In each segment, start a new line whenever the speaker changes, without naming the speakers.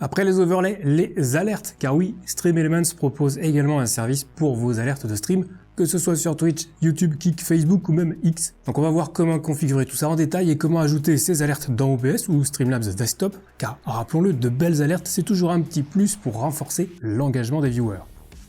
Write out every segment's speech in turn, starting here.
Après les overlays, les alertes, car oui, StreamElements propose également un service pour vos alertes de stream, que ce soit sur Twitch, YouTube, Kick, Facebook ou même X. Donc on va voir comment configurer tout ça en détail et comment ajouter ces alertes dans OBS ou Streamlabs Desktop, car rappelons-le, de belles alertes c'est toujours un petit plus pour renforcer l'engagement des viewers.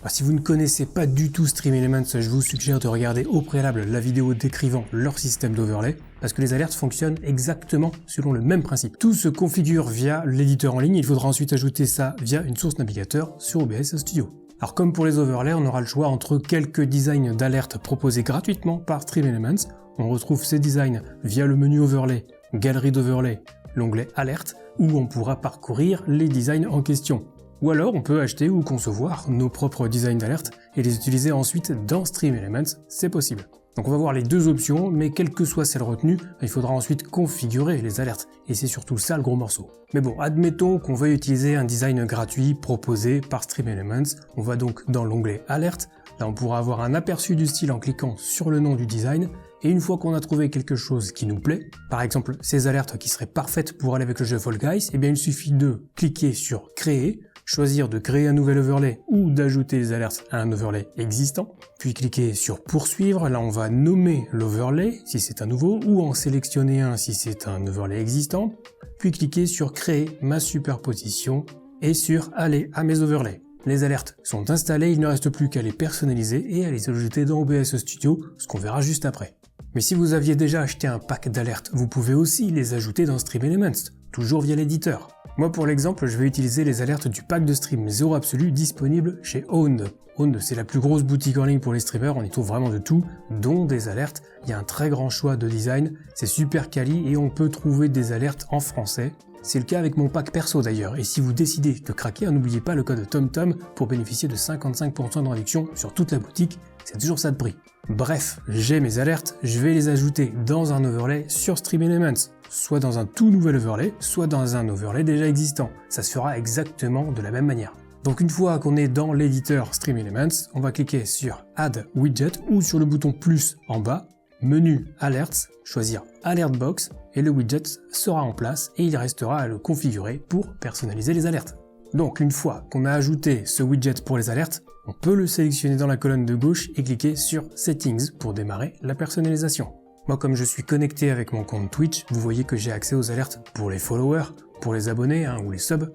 Alors, si vous ne connaissez pas du tout StreamElements, je vous suggère de regarder au préalable la vidéo décrivant leur système d'overlay, parce que les alertes fonctionnent exactement selon le même principe. Tout se configure via l'éditeur en ligne, il faudra ensuite ajouter ça via une source navigateur sur OBS Studio. Alors comme pour les overlays, on aura le choix entre quelques designs d'alertes proposés gratuitement par StreamElements. On retrouve ces designs via le menu overlay, galerie d'overlay, l'onglet alerte, où on pourra parcourir les designs en question. Ou alors on peut acheter ou concevoir nos propres designs d'alerte et les utiliser ensuite dans StreamElements, c'est possible. Donc on va voir les deux options, mais quelle que soit celle retenue, il faudra ensuite configurer les alertes, et c'est surtout ça le gros morceau. Mais bon, admettons qu'on veuille utiliser un design gratuit proposé par StreamElements, on va donc dans l'onglet alerte, là on pourra avoir un aperçu du style en cliquant sur le nom du design, et une fois qu'on a trouvé quelque chose qui nous plaît, par exemple ces alertes qui seraient parfaites pour aller avec le jeu Fall Guys, eh bien il suffit de cliquer sur créer, choisir de créer un nouvel overlay ou d'ajouter les alertes à un overlay existant, puis cliquer sur poursuivre, là on va nommer l'overlay si c'est un nouveau ou en sélectionner un si c'est un overlay existant, puis cliquer sur créer ma superposition et sur aller à mes overlays. Les alertes sont installées, il ne reste plus qu'à les personnaliser et à les ajouter dans OBS Studio, ce qu'on verra juste après. Mais si vous aviez déjà acheté un pack d'alertes, vous pouvez aussi les ajouter dans StreamElements, toujours via l'éditeur. Moi pour l'exemple, je vais utiliser les alertes du pack de stream 0 absolu disponible chez Owned. Owned, c'est la plus grosse boutique en ligne pour les streamers, on y trouve vraiment de tout, dont des alertes. Il y a un très grand choix de design, c'est super quali et on peut trouver des alertes en français. C'est le cas avec mon pack perso d'ailleurs, et si vous décidez de craquer, n'oubliez pas le code TomTom pour bénéficier de 55% de réduction sur toute la boutique, c'est toujours ça de prix. Bref, j'ai mes alertes, je vais les ajouter dans un overlay sur StreamElements, soit dans un tout nouvel overlay, soit dans un overlay déjà existant. Ça se fera exactement de la même manière. Donc une fois qu'on est dans l'éditeur StreamElements, on va cliquer sur Add Widget ou sur le bouton plus en bas, menu Alerts, choisir Alert Box et le widget sera en place et il restera à le configurer pour personnaliser les alertes. Donc une fois qu'on a ajouté ce widget pour les alertes, on peut le sélectionner dans la colonne de gauche et cliquer sur Settings pour démarrer la personnalisation. Moi comme je suis connecté avec mon compte Twitch, vous voyez que j'ai accès aux alertes pour les followers, pour les abonnés ou les subs,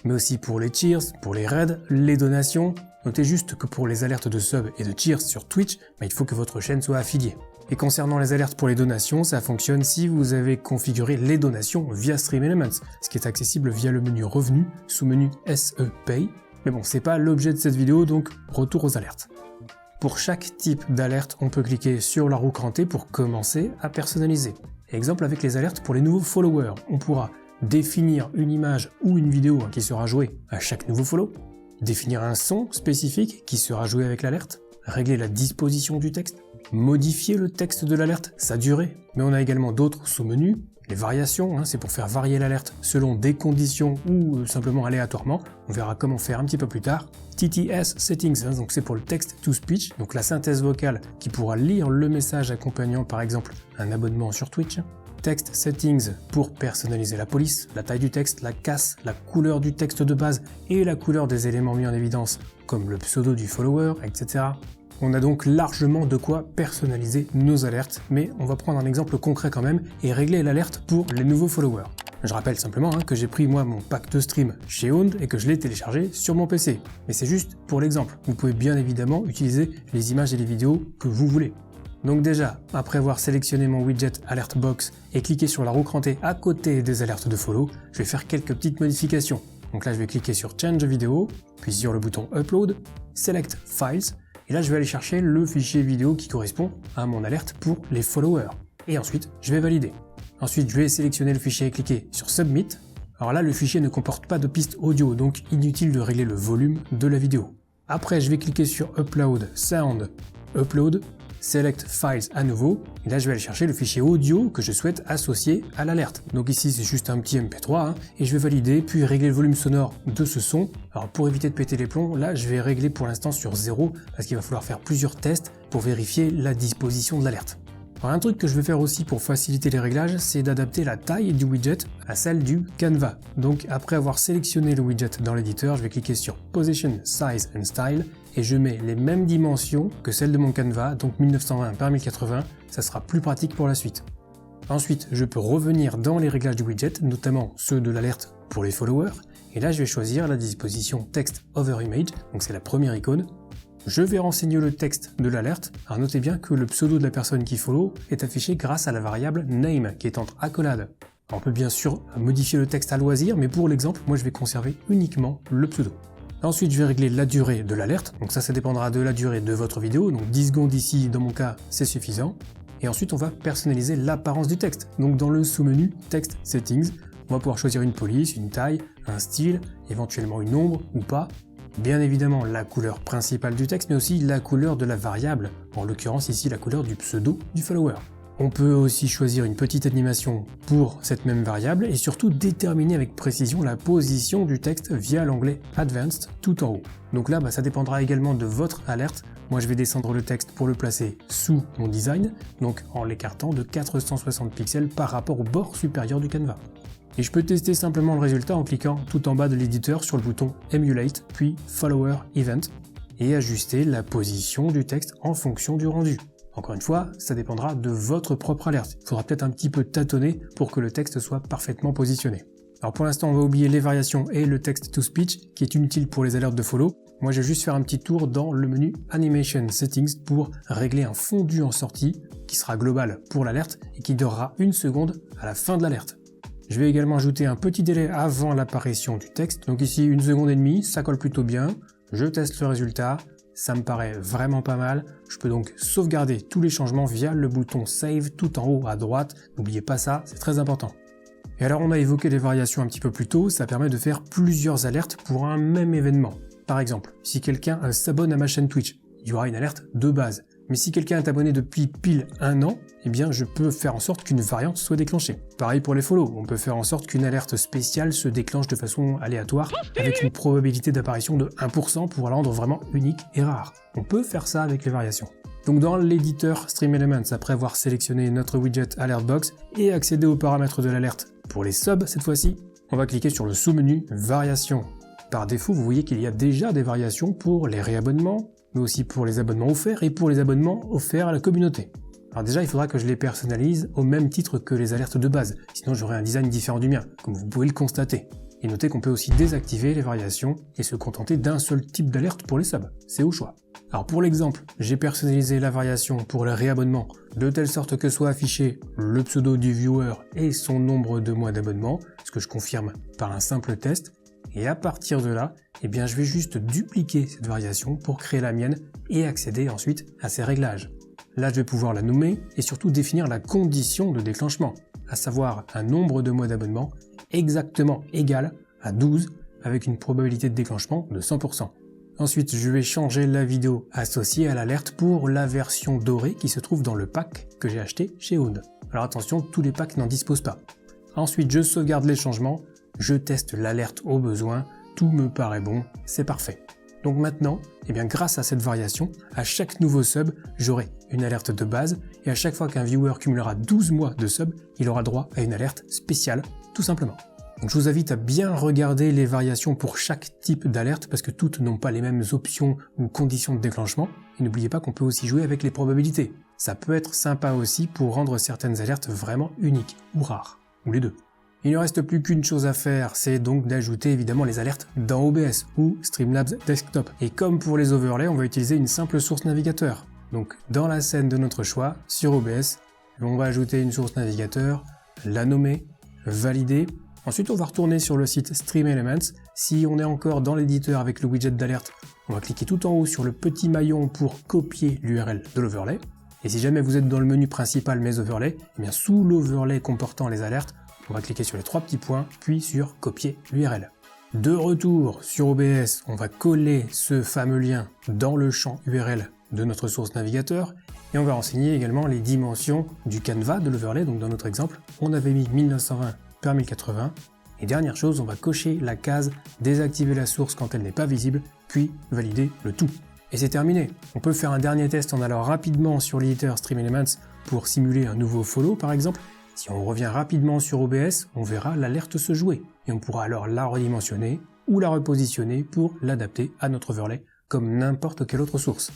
mais aussi pour les cheers, pour les raids, les donations. Notez juste que pour les alertes de subs et de cheers sur Twitch, il faut que votre chaîne soit affiliée. Et concernant les alertes pour les donations, ça fonctionne si vous avez configuré les donations via StreamElements, ce qui est accessible via le menu Revenus, sous-menu SE Pay. Mais bon, c'est pas l'objet de cette vidéo, donc retour aux alertes. Pour chaque type d'alerte, on peut cliquer sur la roue crantée pour commencer à personnaliser. Exemple avec les alertes pour les nouveaux followers, on pourra définir une image ou une vidéo qui sera jouée à chaque nouveau follow, définir un son spécifique qui sera joué avec l'alerte, régler la disposition du texte, modifier le texte de l'alerte, sa durée, mais on a également d'autres sous-menus, les variations, c'est pour faire varier l'alerte selon des conditions ou simplement aléatoirement, on verra comment faire un petit peu plus tard. TTS Settings, donc c'est pour le text-to-speech, donc la synthèse vocale qui pourra lire le message accompagnant par exemple un abonnement sur Twitch. Text Settings pour personnaliser la police, la taille du texte, la casse, la couleur du texte de base et la couleur des éléments mis en évidence, comme le pseudo du follower, etc. On a donc largement de quoi personnaliser nos alertes, mais on va prendre un exemple concret quand même et régler l'alerte pour les nouveaux followers. Je rappelle simplement que j'ai pris moi mon pack de stream chez Owned et que je l'ai téléchargé sur mon PC. Mais c'est juste pour l'exemple. Vous pouvez bien évidemment utiliser les images et les vidéos que vous voulez. Donc déjà, après avoir sélectionné mon widget Alert Box et cliqué sur la roue crantée à côté des alertes de follow, je vais faire quelques petites modifications. Donc là je vais cliquer sur Change Video, puis sur le bouton Upload, Select Files, et là je vais aller chercher le fichier vidéo qui correspond à mon alerte pour les followers. Et ensuite, je vais valider. Ensuite, je vais sélectionner le fichier et cliquer sur Submit. Alors là, le fichier ne comporte pas de piste audio, donc inutile de régler le volume de la vidéo. Après, je vais cliquer sur Upload Sound, Upload, Select Files à nouveau, et là je vais aller chercher le fichier audio que je souhaite associer à l'alerte. Donc ici c'est juste un petit MP3, et je vais valider, puis régler le volume sonore de ce son. Alors pour éviter de péter les plombs, là je vais régler pour l'instant sur 0, parce qu'il va falloir faire plusieurs tests pour vérifier la disposition de l'alerte. Alors un truc que je vais faire aussi pour faciliter les réglages, c'est d'adapter la taille du widget à celle du Canva. Donc après avoir sélectionné le widget dans l'éditeur, je vais cliquer sur Position, Size and Style et je mets les mêmes dimensions que celles de mon Canva, donc 1920 par 1080, ça sera plus pratique pour la suite. Ensuite, je peux revenir dans les réglages du widget, notamment ceux de l'alerte pour les followers, et là je vais choisir la disposition Text Over Image, donc c'est la première icône. Je vais renseigner le texte de l'alerte. Alors notez bien que le pseudo de la personne qui follow est affiché grâce à la variable name qui est entre accolades. On peut bien sûr modifier le texte à loisir, mais pour l'exemple, moi je vais conserver uniquement le pseudo. Ensuite, je vais régler la durée de l'alerte. Donc ça dépendra de la durée de votre vidéo. Donc 10 secondes ici, dans mon cas, c'est suffisant. Et ensuite, on va personnaliser l'apparence du texte. Donc dans le sous-menu Text Settings, on va pouvoir choisir une police, une taille, un style, éventuellement une ombre ou pas. Bien évidemment la couleur principale du texte, mais aussi la couleur de la variable, en l'occurrence ici la couleur du pseudo du follower. On peut aussi choisir une petite animation pour cette même variable et surtout déterminer avec précision la position du texte via l'onglet Advanced tout en haut. Donc là, ça dépendra également de votre alerte. Moi je vais descendre le texte pour le placer sous mon design, donc en l'écartant de 460 pixels par rapport au bord supérieur du Canva. Et je peux tester simplement le résultat en cliquant tout en bas de l'éditeur sur le bouton Emulate, puis Follower Event, et ajuster la position du texte en fonction du rendu. Encore une fois, ça dépendra de votre propre alerte. Il faudra peut-être un petit peu tâtonner pour que le texte soit parfaitement positionné. Alors pour l'instant, on va oublier les variations et le text-to-speech qui est inutile pour les alertes de follow. Moi, je vais juste faire un petit tour dans le menu Animation Settings pour régler un fondu en sortie qui sera global pour l'alerte et qui durera 1 seconde à la fin de l'alerte. Je vais également ajouter un petit délai avant l'apparition du texte. Donc ici, 1 seconde et demie, ça colle plutôt bien. Je teste le résultat. Ça me paraît vraiment pas mal. Je peux donc sauvegarder tous les changements via le bouton Save tout en haut à droite. N'oubliez pas ça, c'est très important. Et alors on a évoqué les variations un petit peu plus tôt, ça permet de faire plusieurs alertes pour un même événement. Par exemple, si quelqu'un s'abonne à ma chaîne Twitch, il y aura une alerte de base. Mais si quelqu'un est abonné depuis pile 1 an, eh bien je peux faire en sorte qu'une variante soit déclenchée. Pareil pour les follow, on peut faire en sorte qu'une alerte spéciale se déclenche de façon aléatoire avec une probabilité d'apparition de 1% pour la rendre vraiment unique et rare. On peut faire ça avec les variations. Donc dans l'éditeur Stream Elements, après avoir sélectionné notre widget Alert Box et accédé aux paramètres de l'alerte pour les subs cette fois-ci, on va cliquer sur le sous-menu Variations. Par défaut, vous voyez qu'il y a déjà des variations pour les réabonnements, mais aussi pour les abonnements offerts et pour les abonnements offerts à la communauté. Alors déjà, il faudra que je les personnalise au même titre que les alertes de base, sinon j'aurai un design différent du mien, comme vous pouvez le constater. Et notez qu'on peut aussi désactiver les variations et se contenter d'un seul type d'alerte pour les subs, c'est au choix. Alors pour l'exemple, j'ai personnalisé la variation pour le réabonnement de telle sorte que soit affiché le pseudo du viewer et son nombre de mois d'abonnement, ce que je confirme par un simple test. Et à partir de là, eh bien, je vais juste dupliquer cette variation pour créer la mienne et accéder ensuite à ces réglages. Là, je vais pouvoir la nommer et surtout définir la condition de déclenchement, à savoir un nombre de mois d'abonnement exactement égal à 12 avec une probabilité de déclenchement de 100%. Ensuite, je vais changer la vidéo associée à l'alerte pour la version dorée qui se trouve dans le pack que j'ai acheté chez Own. Alors attention, tous les packs n'en disposent pas. Ensuite, je sauvegarde les changements. Je teste l'alerte au besoin, tout me paraît bon, c'est parfait. Donc maintenant, eh bien grâce à cette variation, à chaque nouveau sub, j'aurai une alerte de base et à chaque fois qu'un viewer cumulera 12 mois de sub, il aura droit à une alerte spéciale, tout simplement. Donc je vous invite à bien regarder les variations pour chaque type d'alerte parce que toutes n'ont pas les mêmes options ou conditions de déclenchement. Et n'oubliez pas qu'on peut aussi jouer avec les probabilités. Ça peut être sympa aussi pour rendre certaines alertes vraiment uniques ou rares, ou les deux. Il ne reste plus qu'une chose à faire, c'est donc d'ajouter évidemment les alertes dans OBS ou Streamlabs Desktop. Et comme pour les overlays, on va utiliser une simple source navigateur. Donc dans la scène de notre choix, sur OBS, on va ajouter une source navigateur, la nommer, valider. Ensuite, on va retourner sur le site Stream Elements. Si on est encore dans l'éditeur avec le widget d'alerte, on va cliquer tout en haut sur le petit maillon pour copier l'URL de l'overlay. Et si jamais vous êtes dans le menu principal mes overlays, eh bien sous l'overlay comportant les alertes, on va cliquer sur les 3 petits points, puis sur copier l'URL. De retour sur OBS, on va coller ce fameux lien dans le champ URL de notre source navigateur et on va renseigner également les dimensions du Canva de l'overlay. Donc dans notre exemple, on avait mis 1920 par 1080. Et dernière chose, on va cocher la case désactiver la source quand elle n'est pas visible, puis valider le tout. Et c'est terminé. On peut faire un dernier test en allant rapidement sur l'éditeur Stream Elements pour simuler un nouveau follow par exemple, si on revient rapidement sur OBS, on verra l'alerte se jouer et on pourra alors la redimensionner ou la repositionner pour l'adapter à notre overlay comme n'importe quelle autre source.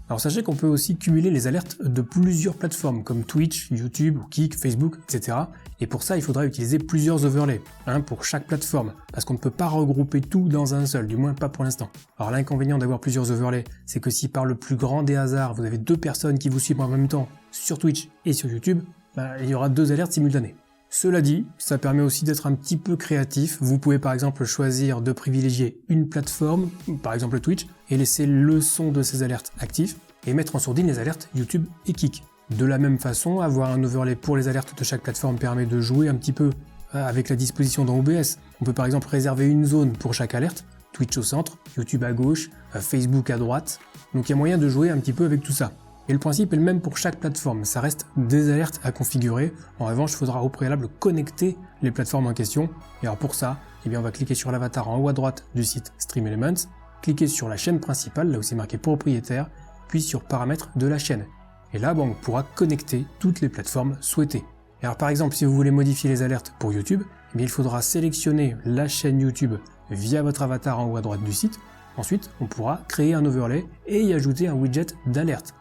Alors sachez qu'on peut aussi cumuler les alertes de plusieurs plateformes comme Twitch, YouTube, Kik, Facebook, etc. Et pour ça, il faudra utiliser plusieurs overlays, un pour chaque plateforme, parce qu'on ne peut pas regrouper tout dans un seul, du moins pas pour l'instant. Alors l'inconvénient d'avoir plusieurs overlays, c'est que si par le plus grand des hasards, vous avez deux personnes qui vous suivent en même temps sur Twitch et sur YouTube, il y aura deux alertes simultanées. Cela dit, ça permet aussi d'être un petit peu créatif. Vous pouvez par exemple choisir de privilégier une plateforme, par exemple Twitch, et laisser le son de ces alertes actifs, et mettre en sourdine les alertes YouTube et Kik. De la même façon, avoir un overlay pour les alertes de chaque plateforme permet de jouer un petit peu avec la disposition dans OBS. On peut par exemple réserver une zone pour chaque alerte, Twitch au centre, YouTube à gauche, Facebook à droite. Donc il y a moyen de jouer un petit peu avec tout ça. Et le principe est le même pour chaque plateforme, ça reste des alertes à configurer. En revanche, il faudra au préalable connecter les plateformes en question. Et alors pour ça, on va cliquer sur l'avatar en haut à droite du site Stream Elements, cliquer sur la chaîne principale, là où c'est marqué propriétaire, puis sur paramètres de la chaîne. Et là, on pourra connecter toutes les plateformes souhaitées. Et alors par exemple, si vous voulez modifier les alertes pour YouTube, il faudra sélectionner la chaîne YouTube via votre avatar en haut à droite du site. Ensuite, on pourra créer un overlay et y ajouter un widget d'alerte.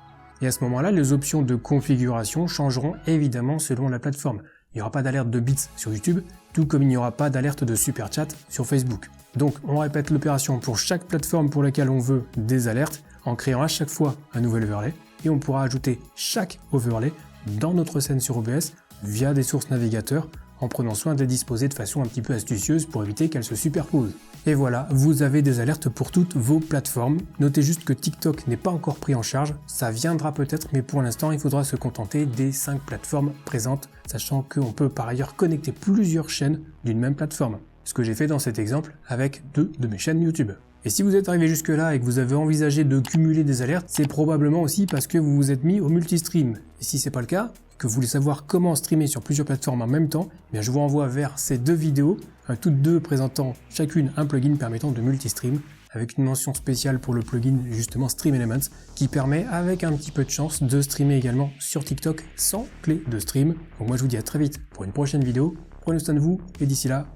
Et à ce moment-là, les options de configuration changeront évidemment selon la plateforme. Il n'y aura pas d'alerte de bits sur YouTube, tout comme il n'y aura pas d'alerte de super chat sur Facebook. Donc on répète l'opération pour chaque plateforme pour laquelle on veut des alertes, en créant à chaque fois un nouvel overlay, et on pourra ajouter chaque overlay dans notre scène sur OBS via des sources navigateurs, en prenant soin de les disposer de façon un petit peu astucieuse pour éviter qu'elles se superposent. Et voilà, vous avez des alertes pour toutes vos plateformes. Notez juste que TikTok n'est pas encore pris en charge, ça viendra peut-être, mais pour l'instant il faudra se contenter des 5 plateformes présentes, sachant qu'on peut par ailleurs connecter plusieurs chaînes d'une même plateforme. Ce que j'ai fait dans cet exemple avec 2 de mes chaînes YouTube. Et si vous êtes arrivé jusque là et que vous avez envisagé de cumuler des alertes, c'est probablement aussi parce que vous vous êtes mis au multistream. Et si c'est pas le cas, que vous voulez savoir comment streamer sur plusieurs plateformes en même temps, je vous renvoie vers ces 2 vidéos, toutes 2 présentant chacune un plugin permettant de multistream, avec une mention spéciale pour le plugin justement Stream Elements, qui permet avec un petit peu de chance de streamer également sur TikTok sans clé de stream. Donc moi je vous dis à très vite pour une prochaine vidéo, prenez soin de vous et d'ici là,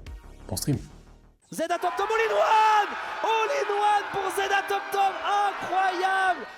bon stream.
Zeda Top Top All-in-One! All-in-One pour Zeda Top Top! Incroyable!